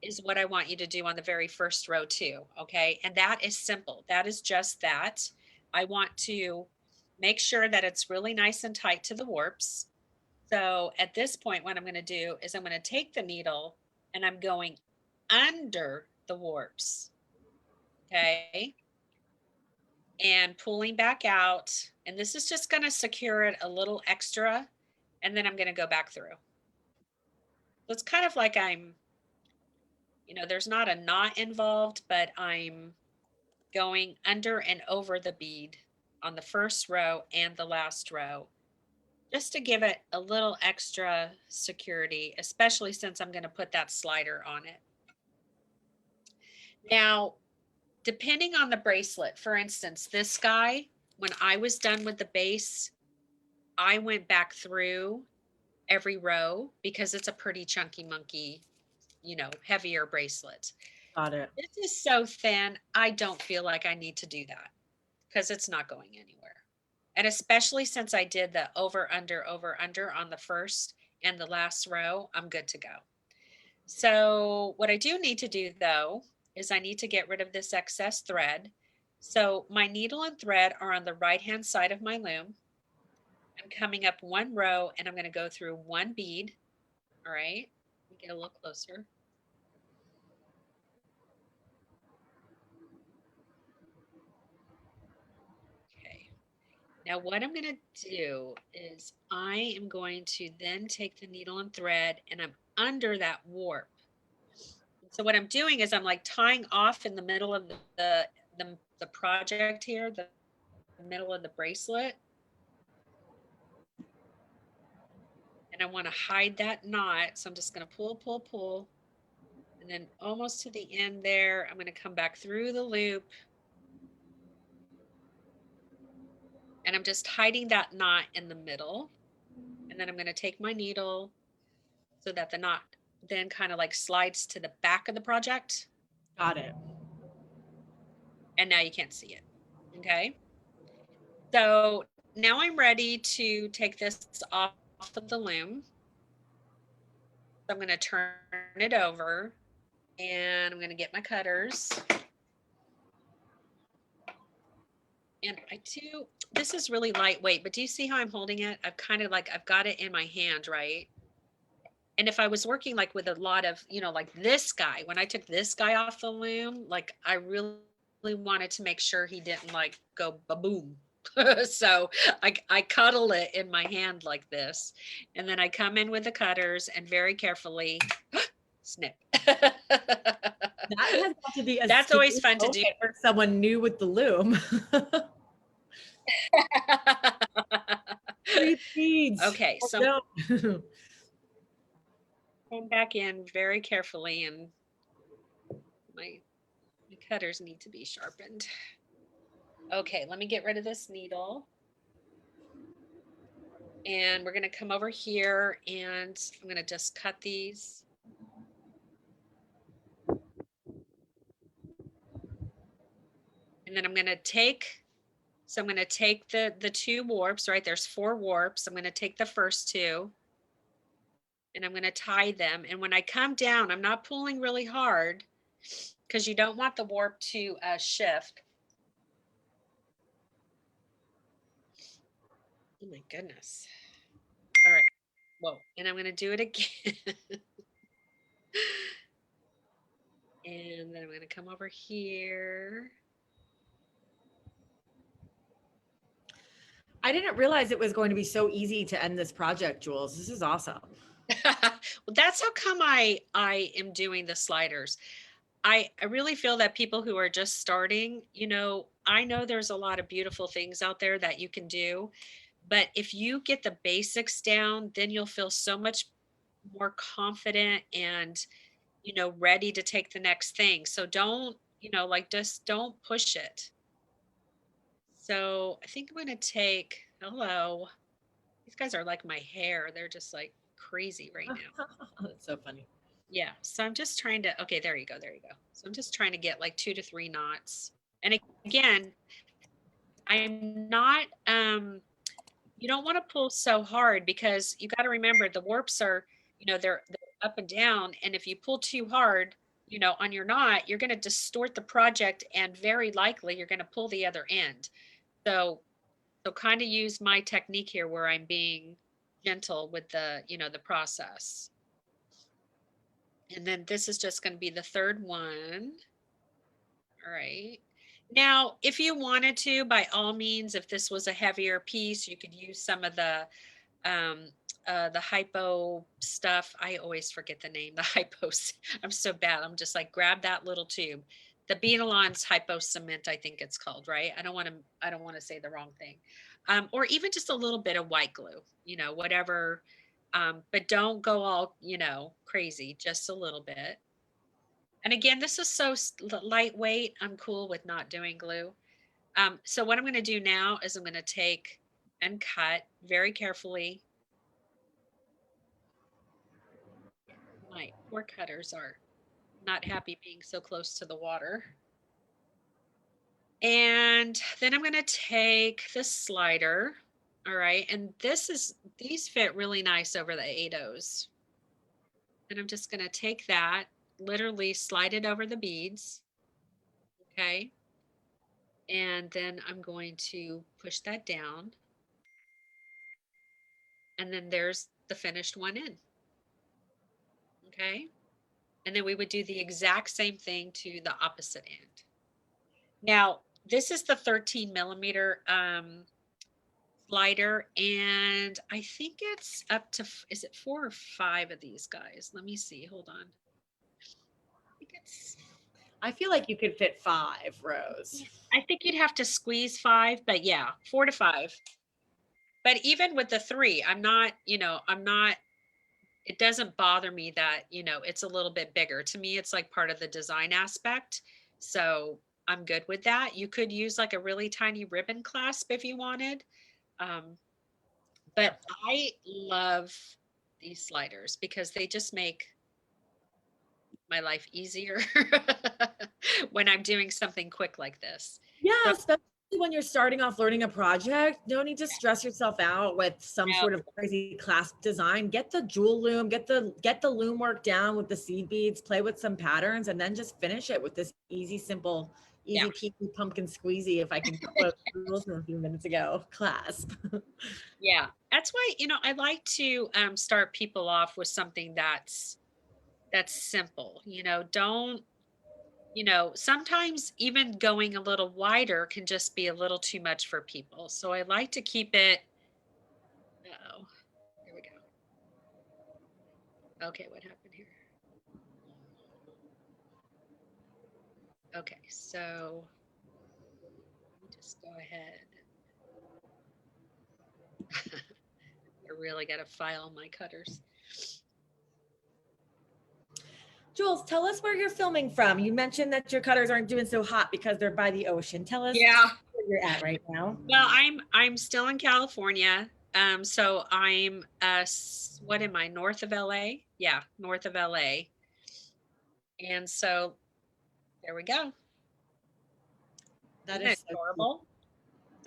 is what I want you to do on the very first row too. Okay. And that is simple. That is just that. I want to make sure that it's really nice and tight to the warps. So at this point, what I'm going to do is I'm going to take the needle and I'm going under the warps. Okay. And pulling back out. And this is just going to secure it a little extra. And then I'm going to go back through. So it's kind of like there's not a knot involved, but I'm going under and over the bead on the first row and the last row, just to give it a little extra security, especially since I'm going to put that slider on it. Now, depending on the bracelet, for instance, this guy, when I was done with the base, I went back through every row because it's a pretty chunky monkey, heavier bracelet. Got it. This is so thin, I don't feel like I need to do that because it's not going anywhere. And especially since I did the over, under on the first and the last row, I'm good to go. So what I do need to do though, is I need to get rid of this excess thread. So my needle and thread are on the right-hand side of my loom. I'm coming up one row and I'm going to go through one bead. All right, let me get a little closer. Okay. Now what I'm going to do is I am going to then take the needle and thread and I'm under that warp. So what I'm doing is I'm like tying off in the middle of the project here, the middle of the bracelet. And I want to hide that knot. So I'm just going to pull, pull, pull. And then almost to the end there, I'm going to come back through the loop. And I'm just hiding that knot in the middle. And then I'm going to take my needle so that the knot then kind of like slides to the back of the project. Got it. And now you can't see it. Okay. So now I'm ready to take this off of the loom. So I'm going to turn it over and I'm going to get my cutters. And this is really lightweight, but do you see how I'm holding it? I've got it in my hand, right? And if I was working like with a lot of, like this guy, when I took this guy off the loom, like I really wanted to make sure he didn't like go ba-boom. So I cuddle it in my hand like this. And then I come in with the cutters and very carefully snip. That has got to be That's always fun to do for someone new with the loom. Beads. Okay, Oh, so no. come back in very carefully, and my cutters need to be sharpened. Okay, let me get rid of this needle. And we're going to come over here and I'm going to just cut these. And then I'm going to take the two warps, right? There's 4 warps. I'm going to take the first 2 and I'm going to tie them. And when I come down, I'm not pulling really hard because you don't want the warp to shift. Oh my goodness. All right. Whoa. And I'm going to do it again. And then I'm going to come over here. I didn't realize it was going to be so easy to end this project, Jules. This is awesome. Well, that's how come I am doing the sliders. I really feel that people who are just starting, I know there's a lot of beautiful things out there that you can do, But if you get the basics down, then you'll feel so much more confident and, ready to take the next thing. So don't, like just don't push it. So I think I'm going to take, hello. These guys are like my hair. They're just like crazy right now. That's so funny. Yeah. So I'm just trying to, okay, there you go. There you go. So I'm just trying to get like 2 to 3 knots. And again, I'm not, you don't want to pull so hard because you got to remember the warps are, they're up and down. And if you pull too hard, on your knot, you're going to distort the project and very likely you're going to pull the other end. So kind of use my technique here where I'm being gentle with the, the process. And then this is just going to be the third one. All right. Now, if you wanted to, by all means, if this was a heavier piece, you could use some of um, the hypo stuff. I always forget the name, the hypo. I'm so bad. I'm just like, grab that little tube. The Beanalon's hypo cement, I think it's called, right? I don't want to say the wrong thing. Or even just a little bit of white glue, whatever. But don't go all, crazy, just a little bit. And again, this is so lightweight. I'm cool with not doing glue. So what I'm going to do now is I'm going to take and cut very carefully. My poor cutters are not happy being so close to the water. And then I'm going to take this slider. All right. And these fit really nice over the 8/0s. And I'm just going to take that, literally slide it over the beads. Okay. And then I'm going to push that down. And then there's the finished one in. Okay. And then we would do the exact same thing to the opposite end. Now, this is the 13 millimeter slider, and I think it's up to, is it 4 or 5 of these guys? Let me see. Hold on. I feel like you could fit 5 rows. I think you'd have to squeeze 5, but yeah, 4 to 5. But even with the 3, I'm not, it doesn't bother me that, it's a little bit bigger. To me, it's like part of the design aspect. So I'm good with that. You could use like a really tiny ribbon clasp if you wanted. But I love these sliders because they just make my life easier when I'm doing something quick like this. Yeah, So, especially when you're starting off learning a project, no need to stress yourself out with some sort of crazy clasp design. Get the Jewel Loom, get the loom work down with the seed beads, play with some patterns, and then just finish it with this easy, simple, easy peasy pumpkin squeezy, if I can quote rules from a few minutes ago, clasp. Yeah, that's why, I like to start people off with something that's simple. Don't, sometimes even going a little wider can just be a little too much for people. So I like to keep it. Oh, there we go. Okay, what happened here? Okay, so let me just go ahead. I really got to file my cutters. Jules, tell us where you're filming from. You mentioned that your cutters aren't doing so hot because they're by the ocean. Tell us where you're at right now. Well, I'm still in California. So I'm what am I, north of LA? Yeah, north of LA. And so there we go. That Isn't is it adorable?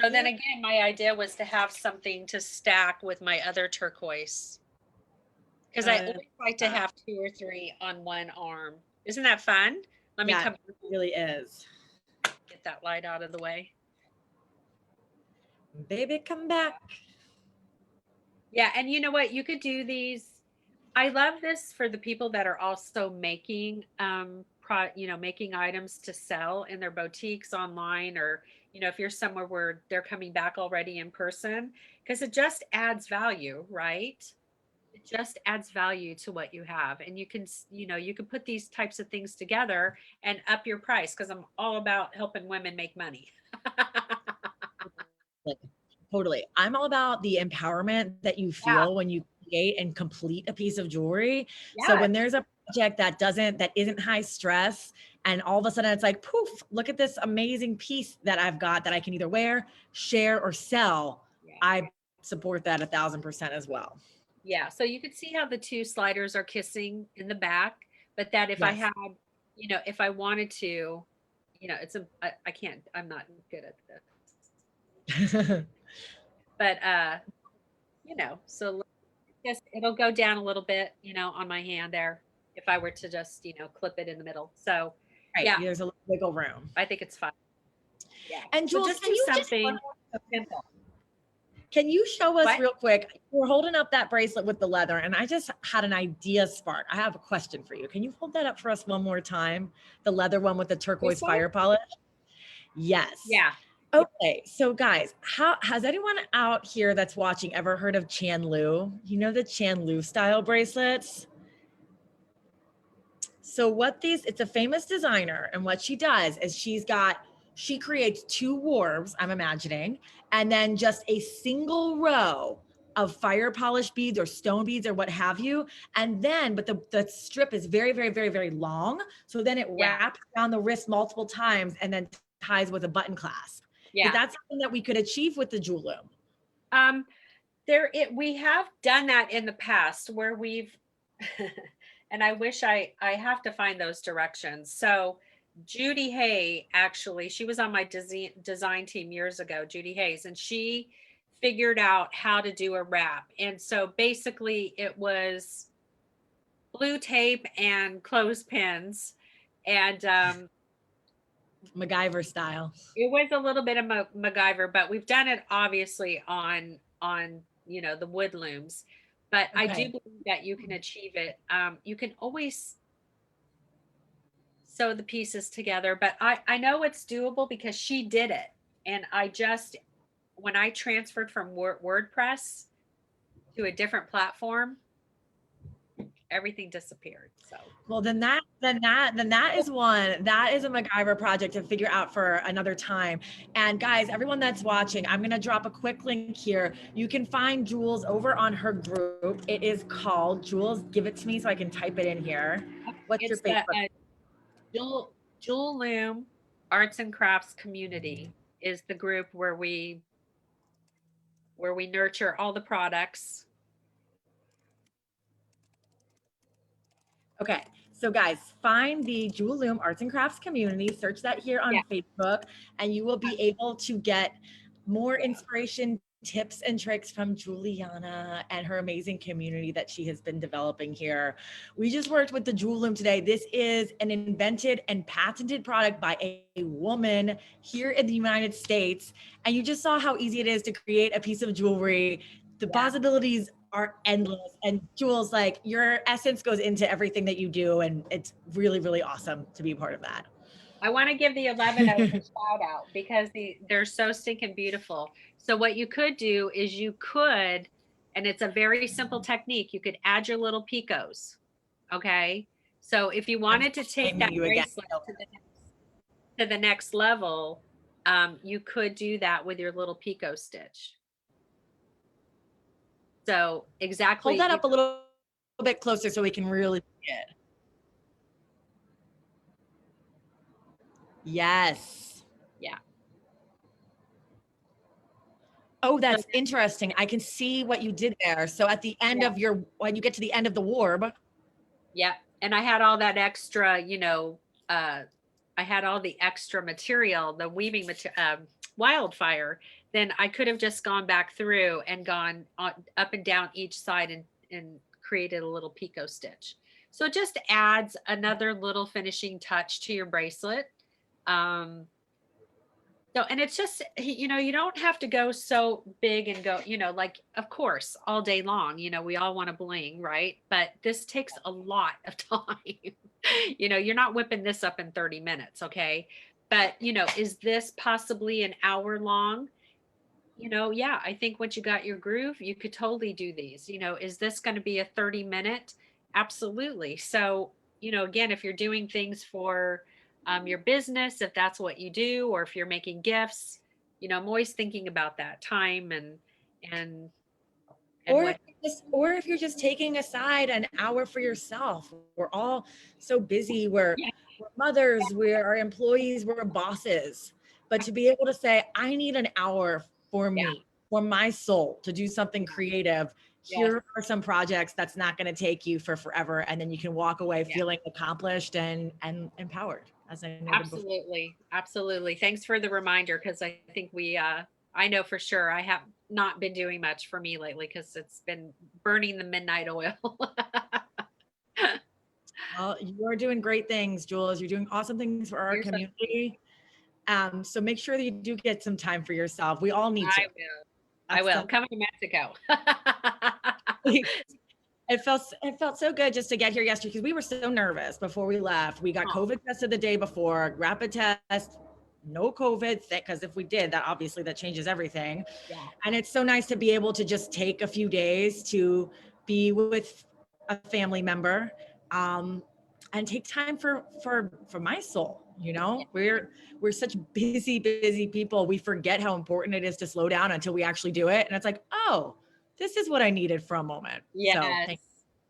So then again, my idea was to have something to stack with my other turquoise. Because I always like to have 2 or 3 on one arm. Isn't that fun? Let me come. It really is. Get that light out of the way. Baby, come back. Yeah, and you know what? You could do these. I love this for the people that are also making making items to sell in their boutiques online, or if you're somewhere where they're coming back already in person, because it just adds value, right? It just adds value to what you have, and you can put these types of things together and up your price, because I'm all about helping women make money. Totally. I'm all about the empowerment that you Yeah. feel when you create and complete a piece of jewelry. So Yeah. when there's a project that isn't high stress, and all of a sudden it's like, poof, look at this amazing piece that I've got that I can either wear, share, or sell. Yeah. I support that 1,000% as well. Yeah. So you could see how the two sliders are kissing in the back, but that if I Yes. had, if I wanted to, I can't, I'm not good at this, but, so just, it'll go down a little bit, on my hand there if I were to just, clip it in the middle. So Right. yeah, There's a little wiggle room. I think it's fun. Yeah. And So Jules, just do something simple. can you show us What? real quick? We're holding up that bracelet with the leather, and I just had an idea spark. I have a question for you. Can you hold that up for us one more time? The leather one with the turquoise This one? fire polish? Yes. Yeah. Okay. So guys, how has anyone out here that's watching ever heard of Chandlu? You know the Chandlu style bracelets? So it's a famous designer, and what she does is she creates two warbs, I'm imagining, and then just a single row of fire polished beads or stone beads or what have you. And then, but the strip is very, very, very, very long. So then it Yeah. wraps around the wrist multiple times and then ties with a button clasp. Yeah. Is that something that we could achieve with the Jewel Loom? We have done that in the past where we've and I wish I have to find those directions. So Judy Hay, actually, she was on my design team years ago, Judy Hayes, and she figured out how to do a wrap. And so basically it was blue tape and clothespins, and MacGyver style. it was a little bit of MacGyver, but we've done it obviously on the wood looms. But I do believe that you can achieve it. You can always sew the pieces together, but I know it's doable because she did it. And when I transferred from WordPress to a different platform, everything disappeared. So well, then that is a MacGyver project to figure out for another time. And guys, everyone that's watching, I'm going to drop a quick link here. You can find Jules over on her group. It is called Jules. Give it to me so I can type it in here. What's your Facebook? Jewel Loom Arts and Crafts Community is the group where we nurture all the products. Okay, so guys, find the Jewel Loom Arts and Crafts Community, search that here on Facebook, and you will be able to get more inspiration, tips, and tricks from Juliana and her amazing community that she has been developing here. We just worked with the Jewel Loom today. This is an invented and patented product by a woman here in the United States. And you just saw how easy it is to create a piece of jewelry. The possibilities are endless, and Jules, like, your essence goes into everything that you do, and it's really, really awesome to be a part of that. I want to give the 11 a shout out because they're so stinking beautiful. So what you could do is and it's a very simple technique, you could add your little picots. Okay, so if you wanted to take that bracelet to the next level, you could do that with your little picot stitch. So exactly. Hold that up a little bit closer so we can really see it. Yes. Yeah. Oh, that's interesting. I can see what you did there. So at the end of when you get to the end of the warb. Yeah. And I had all that extra, I had all the extra material, the weaving material, Wildfire. Then I could have just gone back through and gone up and down each side and created a little picot stitch. So it just adds another little finishing touch to your bracelet. And it's just, you don't have to go so big and go, like, of course, all day long, we all want to bling, right? But this takes a lot of time. You're not whipping this up in 30 minutes. Okay. But, is this possibly an hour long? Yeah, I think once you got your groove, you could totally do these. Is this going to be a 30-minute? Absolutely. So, again, if you're doing things for your business, if that's what you do, or if you're making gifts, I'm always thinking about that time and Or what. or if you're just taking aside an hour for yourself. We're all so busy. Yeah, We're mothers, we're our employees, we're bosses. But to be able to say, I need an hour for yeah, me, for my soul, to do something creative. yes, Here are some projects that's not going to take you for forever. And then you can walk away yeah. feeling accomplished and empowered, as I noted before. Absolutely. Absolutely. Thanks for the reminder because I think I know for sure I have not been doing much for me lately because it's been burning the midnight oil. Well, you're doing great things, Jules. You're doing awesome things for our You're so sweet. community. So make sure that you do get some time for yourself. We all need to. I will. I That's will. the Coming to Mexico. it felt so good just to get here yesterday because we were so nervous before we left. We got Oh, COVID tested the day before, rapid test, no COVID, because if we did, that obviously that changes everything. yeah. And it's so nice to be able to just take a few days to be with a family member, um, and take time for my soul. Yeah. We're such busy people. We forget how important it is to slow down until we actually do it. And it's like, oh, this is what I needed for a moment. So Yes. thank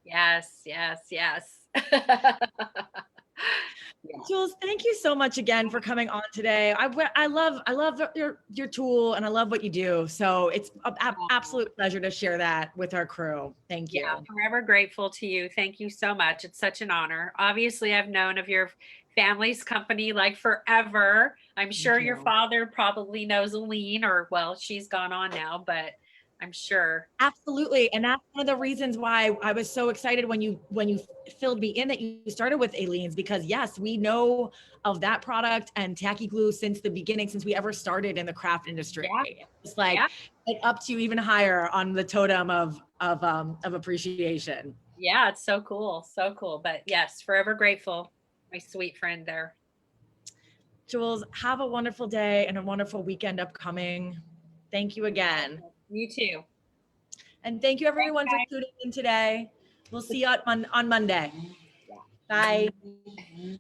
Yes. Yes. Yes. you, Yeah. Jules. Thank you so much again for coming on today. I love your tool and I love what you do. So it's an absolute pleasure to share that with our crew. Thank Yeah, you. forever grateful to you. Thank you so much. It's such an honor. Obviously, I've known of your family's company like forever. I'm Thank sure your you. father probably knows Aline, or well, she's gone on now, but I'm sure. Absolutely. And that's one of the reasons why I was so excited when you filled me in that you started with Aleen's, because yes, we know of that product and tacky glue since the beginning, since we ever started in the craft industry. Yeah, It's like yeah, it upped you even higher on the totem of appreciation. yeah. It's so cool. So cool. But yes, forever grateful. My sweet friend there. Jules, have a wonderful day and a wonderful weekend upcoming. Thank you again. You too. And thank you everyone for tuning in today. We'll see you on Monday. Yeah. Bye.